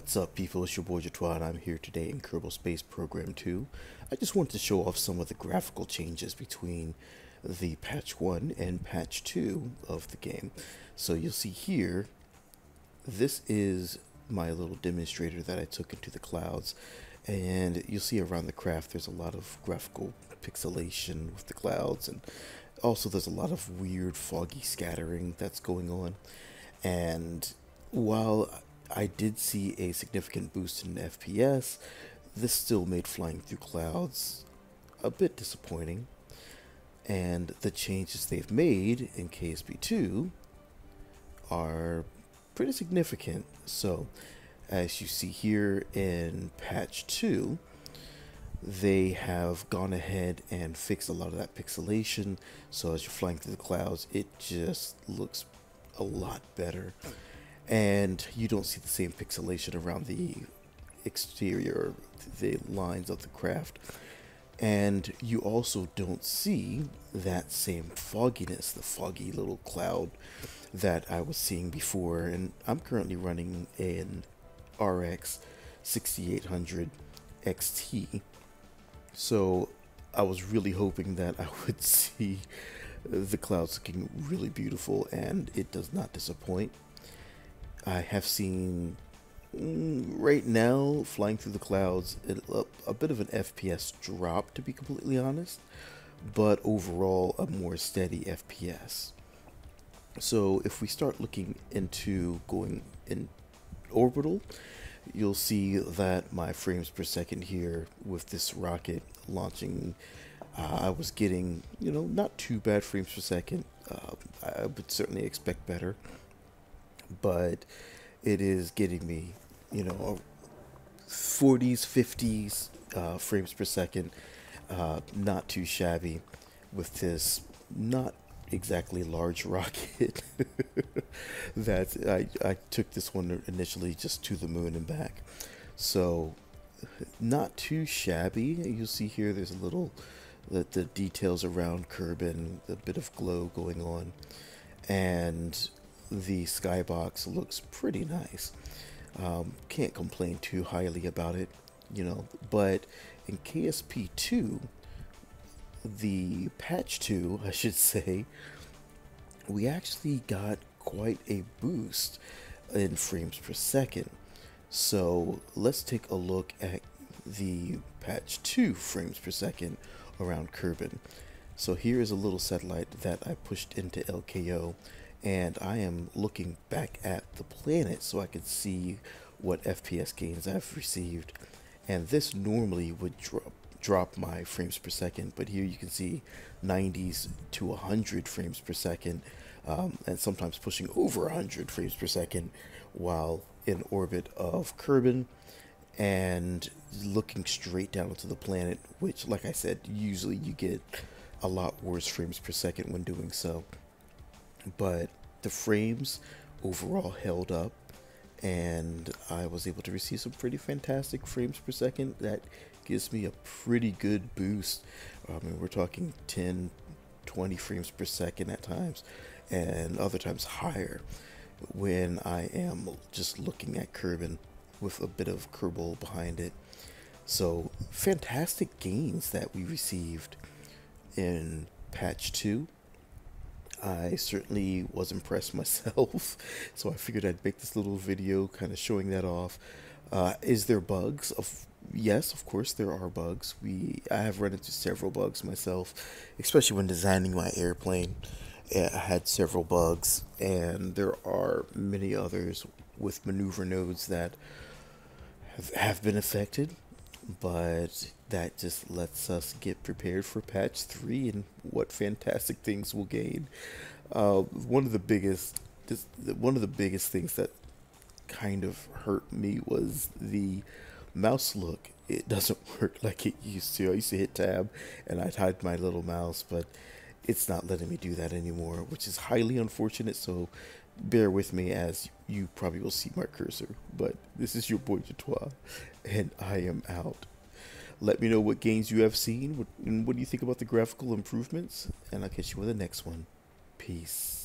What's up, people? It's your boy Jatwa, and I'm here today in Kerbal Space Program 2. I just wanted to show off some of the graphical changes between the patch 1 and patch 2 of the game. So you'll see here, this is my little demonstrator that I took into the clouds, and you'll see around the craft there's a lot of graphical pixelation with the clouds, and also there's a lot of weird foggy scattering that's going on. And while I did see a significant boost in FPS, this still made flying through clouds a bit disappointing. And the changes they've made in KSP2 are pretty significant. So, as you see here in patch 2, they have gone ahead and fixed a lot of that pixelation. So as you're flying through the clouds, it just looks a lot better. And you don't see the same pixelation around the exterior, the lines of the craft. And you also don't see that same fogginess, the foggy little cloud that I was seeing before. And I'm currently running an RX 6800 XT. So I was really hoping that I would see the clouds looking really beautiful, and it does not disappoint. I have seen right now flying through the clouds a bit of an FPS drop, to be completely honest, but overall a more steady FPS. So if we start looking into going in orbital, you'll see that my frames per second here with this rocket launching, I was getting, not too bad frames per second. I would certainly expect better, but it is getting me, 40s, 50s frames per second. Not too shabby with this not exactly large rocket that I took this one initially just to the moon and back. So not too shabby. You'll see here there's a little the details around Kerbin, a bit of glow going on, and the skybox looks pretty nice. Can't complain too highly about it, but in KSP2, the patch 2, I should say, we actually got quite a boost in frames per second. So let's take a look at the patch 2 frames per second around Kerbin. So here is a little satellite that I pushed into LKO, and I am looking back at the planet so I can see what FPS gains I've received. And this normally would drop my frames per second, but here you can see 90s to 100 frames per second, and sometimes pushing over 100 frames per second while in orbit of Kerbin and looking straight down into the planet, which, like I said, usually you get a lot worse frames per second when doing so. But the frames overall held up, and I was able to receive some pretty fantastic frames per second. That gives me a pretty good boost. I mean, we're talking 10, 20 frames per second at times, and other times higher when I am just looking at Kerbin with a bit of Kerbal behind it. So fantastic gains that we received in patch 2. I certainly was impressed myself, so I figured I'd make this little video kind of showing that off. Is there bugs? Yes, of course there are bugs. I have run into several bugs myself, especially when designing my airplane. I had several bugs, and there are many others with maneuver nodes that have been affected, but that just lets us get prepared for patch 3 and what fantastic things we'll gain. One of the biggest things that kind of hurt me was the mouse look. It doesn't work like it used to. I used to hit tab and I'd hide my little mouse, but it's not letting me do that anymore, which is highly unfortunate. So bear with me as you probably will see my cursor. But this is your boy Jatwa, and I am out. Let me know what gains you have seen, and what do you think about the graphical improvements, and I'll catch you in the next one. Peace.